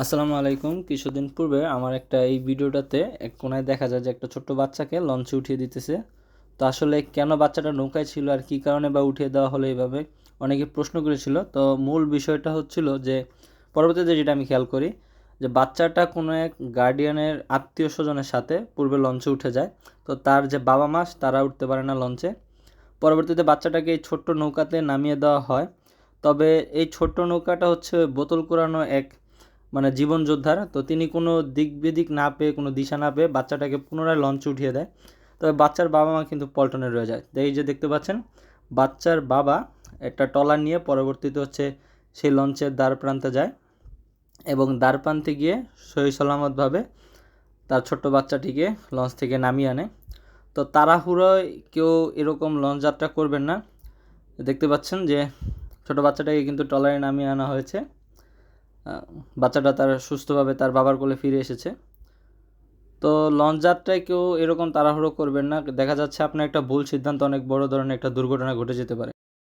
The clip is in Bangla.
আসসালামু আলাইকুম। কিছুদিন পূর্বে আমার একটা এই ভিডিওটাতে এক কোনায় দেখা যায় যে একটা ছোট্ট বাচ্চাকে লঞ্চে উঠিয়ে দিতেছে। তো আসলে কেন বাচ্চাটা নৌকায় ছিল আর কী কারণে বা উঠিয়ে দেওয়া হলো এইভাবে অনেকে প্রশ্ন করেছিল। তো মূল বিষয়টা হচ্ছিল যে পরবর্তীতে যেটা আমি খেয়াল করি যে বাচ্চাটা কোনো এক গার্ডিয়ানের আত্মীয় স্বজনের সাথে পূর্বে লঞ্চে উঠে যায়। তো তার যে বাবা মা তারা উঠতে পারে না লঞ্চে। পরবর্তীতে বাচ্চাটাকে এই ছোট্ট নৌকাতে নামিয়ে দেওয়া হয়। তবে এই ছোট্ট নৌকাটা হচ্ছে বোতল কুড়ানো এক জীবন যোদ্ধার। তো তিনি কোনো দিক বিদিক না পেয়ে, কোনো দিশা না পেয়ে বাচ্চাটাকে পুনরায় লঞ্চে উঠিয়ে দেয়। তবে বাচ্চার বাবা মা কিন্তু পল্টনে রয়ে যায়। তো এই যে দেখতে পাচ্ছেন, বাচ্চার বাবা একটা ট্রলার নিয়ে পরবর্তীতে সেই লঞ্চের দ্বার প্রান্তে যায় এবং দ্বার প্রান্তে গিয়ে সহি সালামতভাবে তার ছোট্ট বাচ্চাটিকে লঞ্চ থেকে নামিয়ে আনে। তো তাড়াহুড়োয় কেউ এরকম লঞ্চ যাত্রা করবেন না। দেখতে পাচ্ছেন যে ছোট বাচ্চাটাকে কিন্তু ট্রলারে নামিয়ে আনা হয়েছে। বাচ্চাটা তার সুস্থভাবে তার বাবার কোলে ফিরে এসেছে। তো লঞ্চ যাত্রায় কেউ এরকম তাড়াহুড়ো করবেন না। দেখা যাচ্ছে আপনার একটা ভুল সিদ্ধান্ত অনেক বড় ধরনের একটা দুর্ঘটনা ঘটে যেতে পারে।